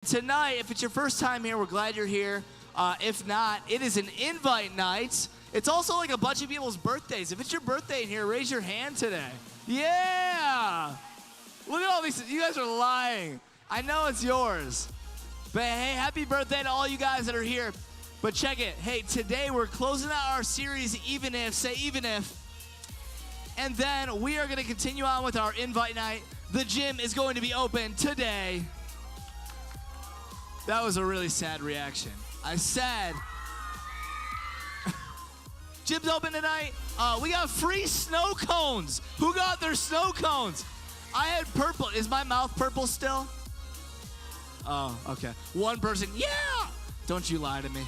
Tonight, if it's your first time here, we're glad you're here. If not, it is an invite night. It's also like a bunch of people's birthdays. If it's your birthday in here, raise your hand today. Yeah! Look at all these. You guys are lying. I know it's yours. But hey, happy birthday to all you guys that are here. But check it. Hey, today we're closing out our series, Even If. Say Even If. And then we are going to continue on with our invite night. The gym is going to be open today. That was a really sad reaction. I said, gym's open tonight. We got free snow cones. Who got their snow cones? I had purple. Is my mouth purple still? Oh, okay. One person, yeah! Don't you lie to me.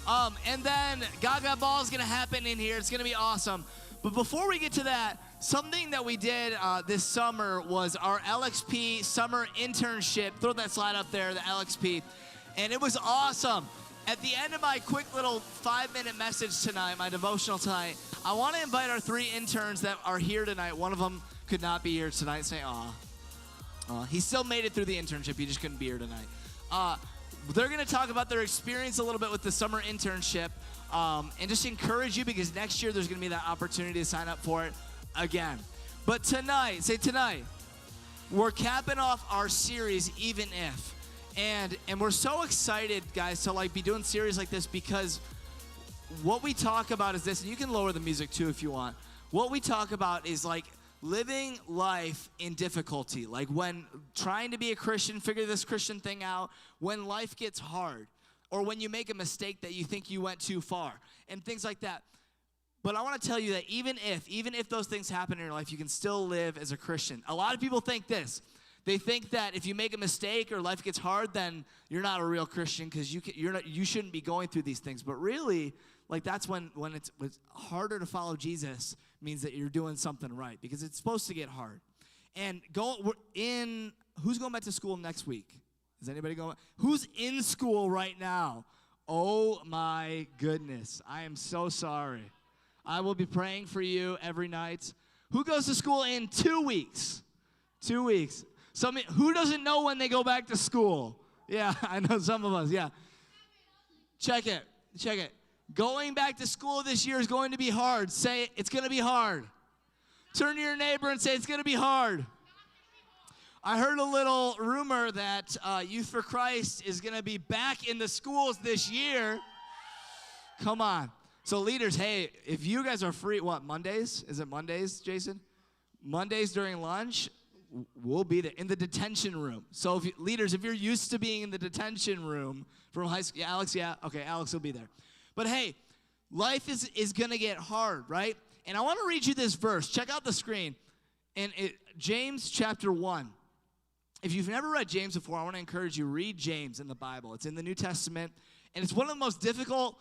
And then Gaga Ball is going to happen in here. It's going to be awesome. But before we get to that, something that we did this summer was our LXP summer internship. Throw that slide up there, the LXP. And it was awesome. At the end of my quick little 5-minute message tonight, my devotional tonight, I want to invite our 3 interns that are here tonight. One of them could not be here tonight. Say, aw. He still made it through the internship. He just couldn't be here tonight. They're going to talk about their experience a little bit with the summer internship and just encourage you because next year there's going to be that opportunity to sign up for it again. But tonight, say tonight, we're capping off our series, Even If. And we're so excited, guys, to like be doing series like this because what we talk about is this, and you can lower the music too if you want. What we talk about is like living life in difficulty, like when trying to be a Christian, figure this Christian thing out, when life gets hard, or when you make a mistake that you think you went too far, and things like that. But I want to tell you that even if those things happen in your life, you can still live as a Christian. A lot of people think this. They think that if you make a mistake or life gets hard, then you're not a real Christian because you shouldn't be going through these things. But really, like that's when it's harder to follow Jesus means that you're doing something right because it's supposed to get hard. And who's going back to school next week? Is anybody going? Who's in school right now? Oh my goodness. I am so sorry. I will be praying for you every night. Who goes to school in 2 weeks? 2 weeks. Who doesn't know when they go back to school? Yeah, I know some of us, yeah. Check it. Going back to school this year is going to be hard. Say it, it's going to be hard. Turn to your neighbor and say it's going to be hard. I heard a little rumor that Youth for Christ is going to be back in the schools this year. Come on. So leaders, hey, if you guys are free, Mondays? Is it Mondays, Jason? Mondays during lunch? We'll be there in the detention room. So leaders, if you're used to being in the detention room from high school, Alex, yeah, okay, Alex will be there. But hey, life is going to get hard, right? And I want to read you this verse. Check out the screen. And James chapter 1. If you've never read James before, I want to encourage you, read James in the Bible. It's in the New Testament, and it's one of the most difficult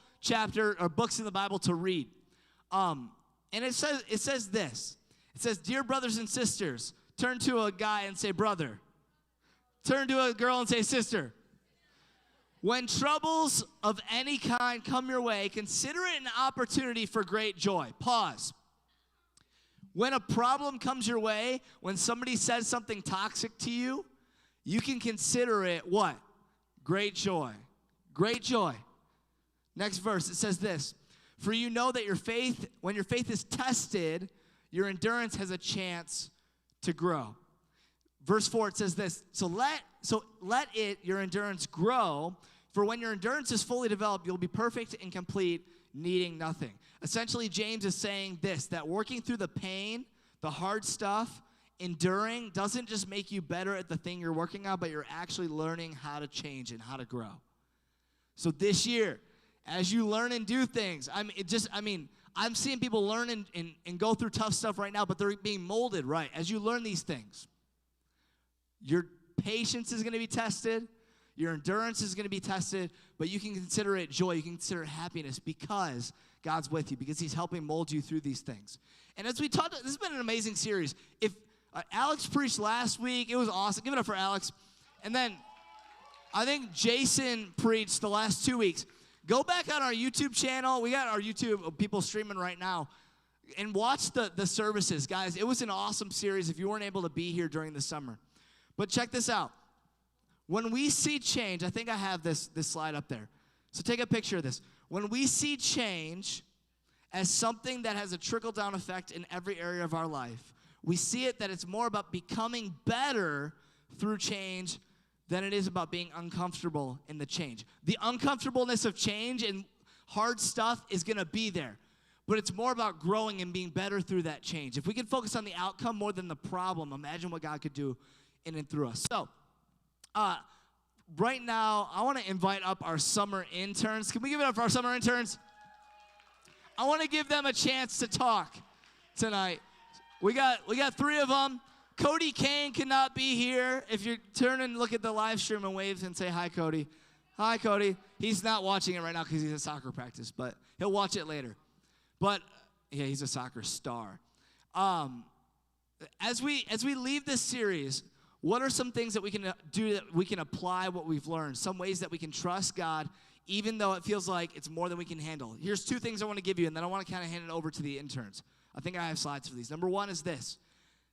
books in the Bible to read. And it says this. It says, "Dear brothers and sisters," turn to a guy and say, brother. Turn to a girl and say, sister. "When troubles of any kind come your way, consider it an opportunity for great joy." Pause. When a problem comes your way, when somebody says something toxic to you, you can consider it what? Great joy. Great joy. Next verse, it says this. "For you know that when your faith is tested, your endurance has a chance to grow." Verse 4, it says this, so let your endurance grow, for when your endurance is fully developed, you'll be perfect and complete, needing nothing. Essentially, James is saying this, that working through the pain, the hard stuff, enduring doesn't just make you better at the thing you're working on, but you're actually learning how to change and how to grow. So this year, as you learn and do things, I'm seeing people learn and go through tough stuff right now, but they're being molded right. As you learn these things, your patience is going to be tested, your endurance is going to be tested, but you can consider it joy, you can consider it happiness because God's with you, because he's helping mold you through these things. And as we talked, this has been an amazing series. If Alex preached last week, it was awesome. Give it up for Alex. And then I think Jason preached the last 2 weeks. Go back on our YouTube channel. We got our YouTube people streaming right now. And watch the services. Guys, it was an awesome series if you weren't able to be here during the summer. But check this out. When we see change, I think I have this slide up there. So take a picture of this. When we see change as something that has a trickle-down effect in every area of our life, we see it that it's more about becoming better through change than it is about being uncomfortable in the change. The uncomfortableness of change and hard stuff is going to be there, but it's more about growing and being better through that change. If we can focus on the outcome more than the problem, imagine what God could do in and through us. So, right now, I want to invite up our summer interns. Can we give it up for our summer interns? I want to give them a chance to talk tonight. We got 3 of them. Cody Kane cannot be here. If you turn and look at the live stream and wave and say hi, Cody. Hi, Cody. He's not watching it right now because he's at soccer practice, but he'll watch it later. But yeah, he's a soccer star. As we leave this series, what are some things that we can do that we can apply what we've learned? Some ways that we can trust God, even though it feels like it's more than we can handle. Here's 2 things I want to give you, and then I want to kind of hand it over to the interns. I think I have slides for these. Number 1 is this.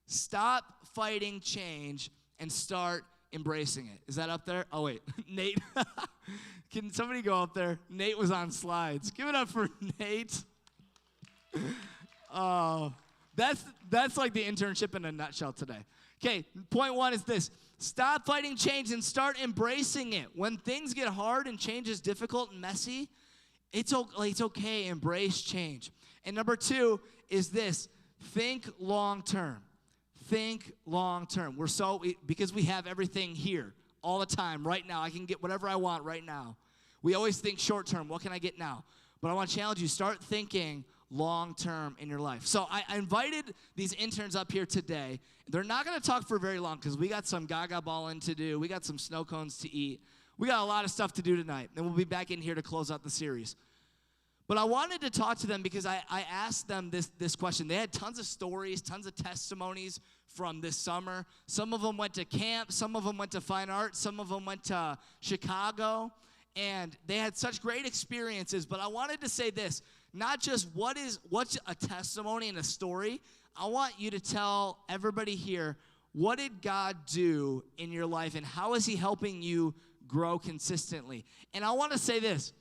Stop fighting change and start embracing it. Is that up there? Oh, wait. Nate. Can somebody go up there? Nate was on slides. Give it up for Nate. Oh, that's like the internship in a nutshell today. Okay, point 1 is this. Stop fighting change and start embracing it. When things get hard and change is difficult and messy, it's okay. Embrace change. And number 2 is this. Think long term. Think long term. Because we have everything here all the time, right now. I can get whatever I want right now. We always think short term. What can I get now? But I want to challenge you. Start thinking long term in your life. So I invited these interns up here today. They're not going to talk for very long because we got some gaga balling to do. We got some snow cones to eat. We got a lot of stuff to do tonight. And we'll be back in here to close out the series. But I wanted to talk to them because I asked them this question. They had tons of stories, tons of testimonies from this summer. Some of them went to camp. Some of them went to fine art. Some of them went to Chicago. And they had such great experiences. But I wanted to say this, not just what's a testimony and a story. I want you to tell everybody here, what did God do in your life and how is he helping you grow consistently? And I want to say this.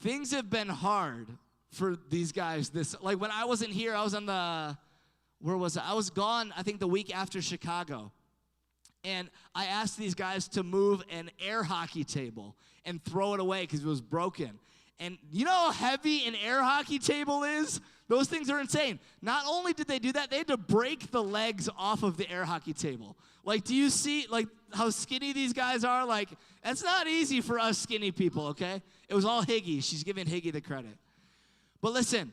Things have been hard for these guys. Like when I wasn't here, I was where was I? I was gone, I think, the week after Chicago. And I asked these guys to move an air hockey table and throw it away because it was broken. And you know how heavy an air hockey table is? Those things are insane. Not only did they do that, they had to break the legs off of the air hockey table. Like, do you see, like, how skinny these guys are? Like, that's not easy for us skinny people, okay? It was all Higgy. She's giving Higgy the credit. But listen,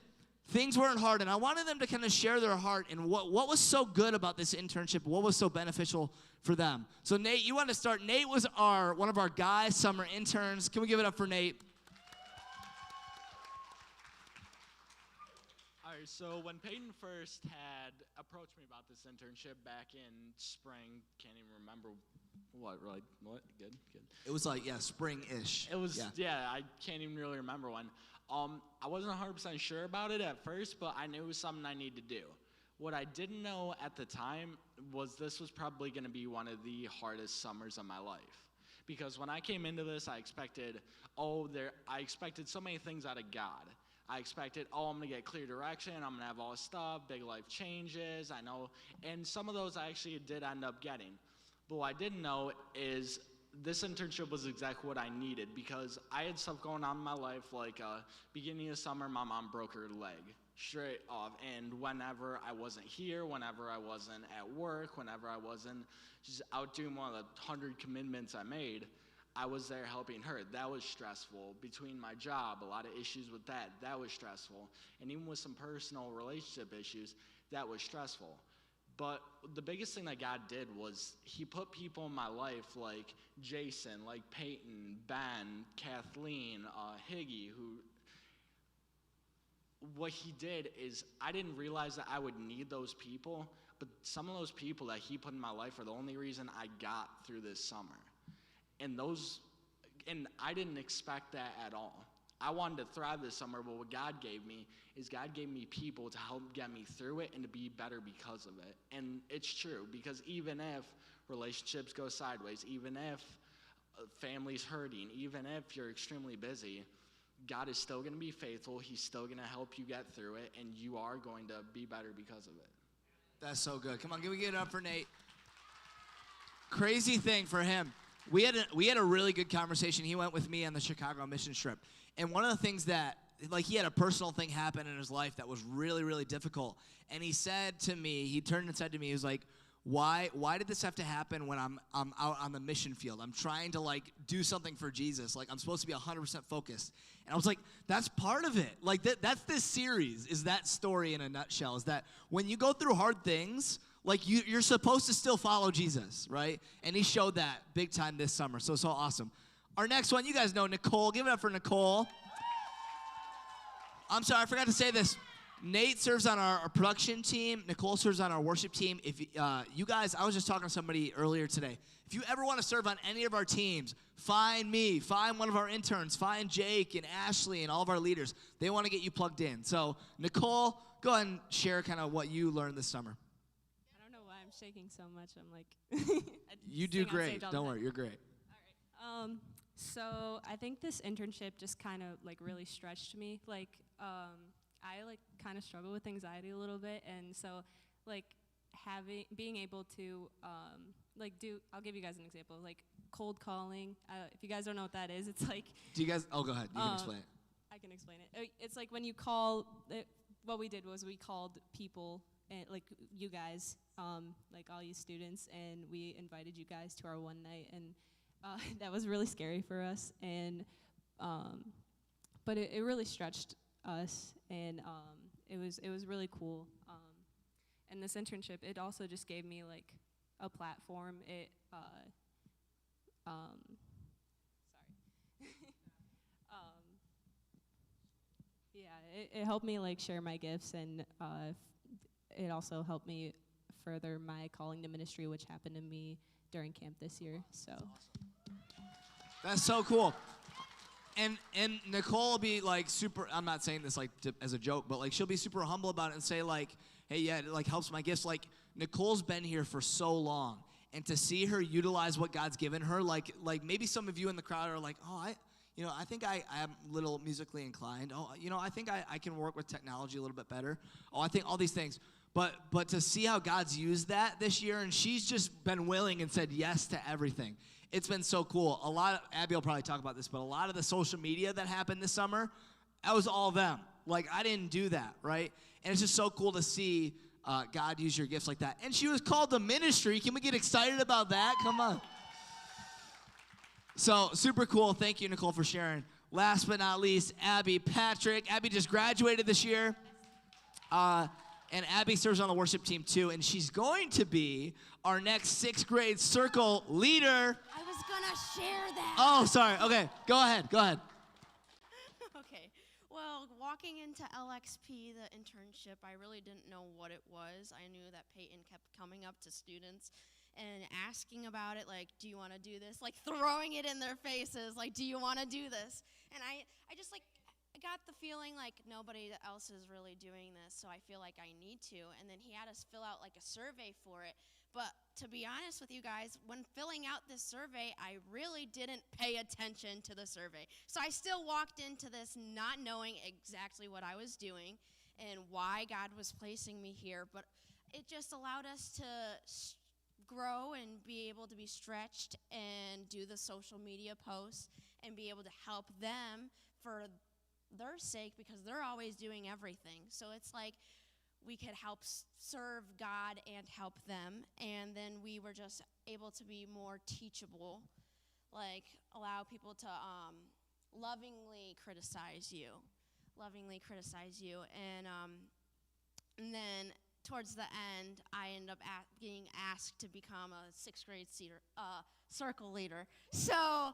things weren't hard, and I wanted them to kind of share their heart and what was so good about this internship, what was so beneficial for them. So, Nate, you want to start. Nate was one of our guys' summer interns. Can we give it up for Nate? All right, so when Payton first had approached me about this internship back in spring, can't even remember what. Good. It was like, spring-ish. It was, I can't even really remember when. I wasn't 100% sure about it at first, but I knew it was something I needed to do. What I didn't know at the time was this was probably going to be one of the hardest summers of my life. Because when I came into this, I expected so many things out of God. I expected, I'm going to get clear direction, I'm going to have all this stuff, big life changes, I know. And some of those I actually did end up getting. But what I didn't know is this internship was exactly what I needed because I had stuff going on in my life, like beginning of summer, my mom broke her leg straight off. And whenever I wasn't here, whenever I wasn't at work, whenever I wasn't just out doing one of the 100 commitments I made, I was there helping her. That was stressful. Between my job, a lot of issues with that was stressful. And even with some personal relationship issues, that was stressful. But the biggest thing that God did was he put people in my life like Jason, like Payton, Ben, Kathleen, Higgy, what he did is I didn't realize that I would need those people, but some of those people that he put in my life are the only reason I got through this summer. And I didn't expect that at all. I wanted to thrive this summer, but what God gave me is God gave me people to help get me through it and to be better because of it. And it's true, because even if relationships go sideways, even if family's hurting, even if you're extremely busy, God is still going to be faithful. He's still going to help you get through it, and you are going to be better because of it. That's so good. Come on, can we get it up for Nate? Crazy thing for him. We had a really good conversation. He went with me on the Chicago mission trip. And one of the things that, like, he had a personal thing happen in his life that was really, really difficult. And he said to me, he turned and said to me, he was like, why did this have to happen when I'm out on the mission field? I'm trying to, like, do something for Jesus. Like, I'm supposed to be 100% focused. And I was like, that's part of it. Like, that's this series, is that story in a nutshell, is that when you go through hard things, like, you're supposed to still follow Jesus, right? And he showed that big time this summer. So awesome. Our next one, you guys know Nicole. Give it up for Nicole. I'm sorry, I forgot to say this. Nate serves on our production team. Nicole serves on our worship team. If you guys, I was just talking to somebody earlier today. If you ever want to serve on any of our teams, find me, find one of our interns, find Jake and Ashley and all of our leaders. They want to get you plugged in. So, Nicole, go ahead and share kind of what you learned this summer. I don't know why I'm shaking so much. I'm like, you do great. Don't worry, you're great. All right. So I think this internship just kind of like really stretched me. Like, I like kind of struggle with anxiety a little bit, and so like being able to I'll give you guys an example, like cold calling. If you guys don't know what that is, it's like. Do you guys? Oh, go ahead. You can explain it. I can explain it. It's like when you call. What we did was we called people, like you guys, like all you students, and we invited you guys to our one night, and that was really scary for us, and but it really stretched us, and it was really cool. And this internship, it also just gave me like a platform. It helped me like share my gifts, and it also helped me further my calling to ministry, which happened to me during camp this year. So that's so cool. And Nicole will be like super, I'm not saying this like as a joke, but like she'll be super humble about it and say like, hey, yeah, it like helps my gifts. Like Nicole's been here for so long, and to see her utilize what God's given her, like maybe some of you in the crowd are like, oh, I think I am a little musically inclined. Oh, I think I can work with technology a little bit better. Oh, I think all these things. But to see how God's used that this year, and she's just been willing and said yes to everything. It's been so cool. Abby will probably talk about this, but a lot of the social media that happened this summer, that was all them. Like, I didn't do that, right? And it's just so cool to see God use your gifts like that. And she was called to ministry. Can we get excited about that? Come on. So, super cool. Thank you, Nicole, for sharing. Last but not least, Abby Patrick. Abby just graduated this year. And Abby serves on the worship team, too. And she's going to be our next 6th grade circle leader. I was going to share that. Oh, sorry. Okay, go ahead. Okay. Well, walking into LXP, the internship, I really didn't know what it was. I knew that Payton kept coming up to students and asking about it, like, do you want to do this? Like, throwing it in their faces, like, do you want to do this? And I just, like, I got the feeling like nobody else is really doing this, so I feel like I need to. And then he had us fill out, like, a survey for it. But to be honest with you guys, when filling out this survey, I really didn't pay attention to the survey. So I still walked into this not knowing exactly what I was doing and why God was placing me here. But it just allowed us to grow and be able to be stretched and do the social media posts and be able to help them for their sake, because they're always doing everything. So it's like we could help serve God and help them, and then we were just able to be more teachable, like allow people to lovingly criticize you, and then towards the end, I ended up being asked to become a 6th grade circle leader. So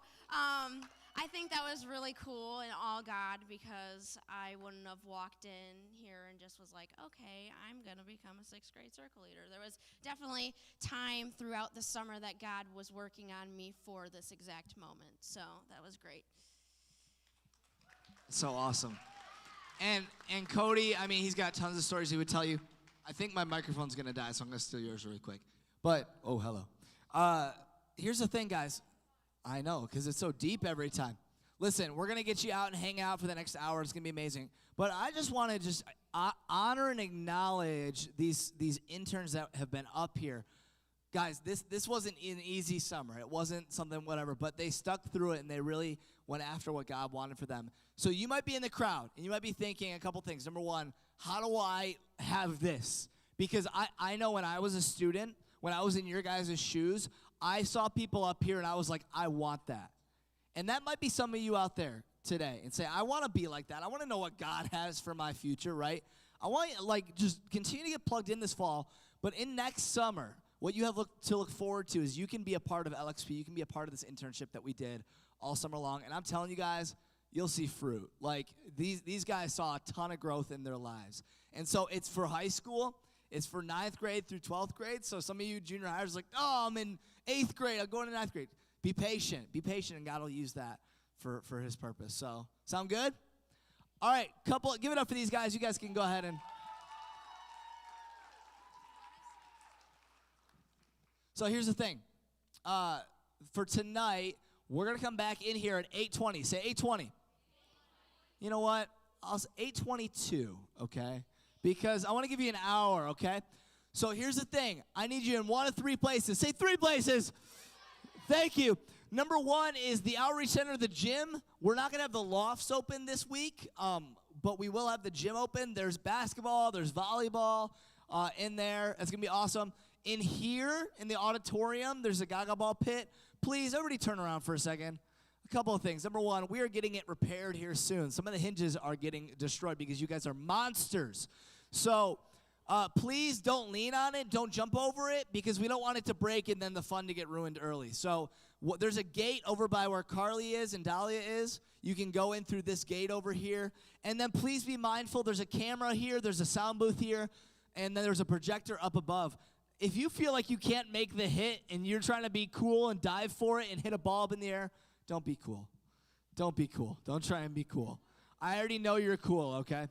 I think that was really cool and all God, because I wouldn't have walked in here and just was like, okay, I'm going to become a 6th grade circle leader. There was definitely time throughout the summer that God was working on me for this exact moment. So that was great. So awesome. And Cody, I mean, he's got tons of stories he would tell you. I think my microphone's going to die, so I'm going to steal yours really quick. But, oh, hello. Here's the thing, guys. I know, because it's so deep every time. Listen, we're going to get you out and hang out for the next hour. It's going to be amazing. But I just want to just honor and acknowledge these interns that have been up here. Guys, this wasn't an easy summer. It wasn't something whatever, but they stuck through it, and they really went after what God wanted for them. So you might be in the crowd, and you might be thinking a couple things. Number one, how do I have this? Because I know when I was a student, when I was in your guys' shoes, I saw people up here, and I was like, I want that. And that might be some of you out there today and say, I want to be like that. I want to know what God has for my future, right? I want to, just continue to get plugged in this fall, but in next summer, what you have to look forward to is you can be a part of LXP. You can be a part of this internship that we did all summer long. And I'm telling you guys, you'll see fruit. These guys saw a ton of growth in their lives. And so it's for high school. It's for 9th grade through 12th grade. So some of you junior hires like, oh, I'm in 8th grade. I'm going to 9th grade. Be patient, and God will use that for his purpose. So, sound good? All right, give it up for these guys. You guys can go ahead and. So here's the thing. For tonight, we're going to come back in here at 8:20. Say 8:20. You know what? I'll say 8:22, okay? Because I want to give you an hour, okay? So here's the thing. I need you in one of 3 places. Say 3 places. Thank you. Number 1 is the Outreach Center, the gym. We're not going to have the lofts open this week, but we will have the gym open. There's basketball. There's volleyball in there. That's going to be awesome. In here, in the auditorium, there's a gaga ball pit. Please, everybody turn around for a second. A couple of things. Number 1, we are getting it repaired here soon. Some of the hinges are getting destroyed because you guys are monsters. So please don't lean on it. Don't jump over it because we don't want it to break and then the fun to get ruined early. So there's a gate over by where Carly is and Dahlia is. You can go in through this gate over here. And then please be mindful. There's a camera here. There's a sound booth here. And then there's a projector up above. If you feel like you can't make the hit and you're trying to be cool and dive for it and hit a ball up in the air, don't be cool. Don't be cool. Don't try and be cool. I already know you're cool, okay?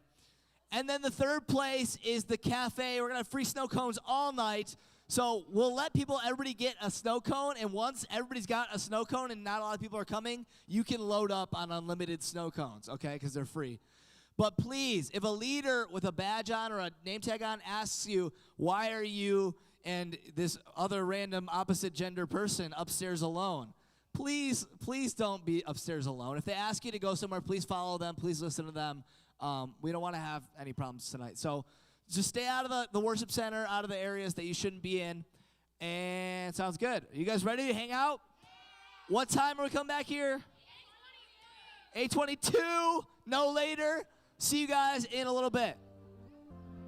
And then the third place is the cafe. We're going to have free snow cones all night. So we'll let everybody get a snow cone, and once everybody's got a snow cone and not a lot of people are coming, you can load up on unlimited snow cones, okay, because they're free. But please, if a leader with a badge on or a name tag on asks you, why are you and this other random opposite gender person upstairs alone, please don't be upstairs alone. If they ask you to go somewhere, please follow them. Please listen to them. We don't want to have any problems tonight. So just stay out of the worship center, out of the areas that you shouldn't be in. And sounds good. Are you guys ready to hang out? What time are we coming back here? 8:22. No later. See you guys in a little bit.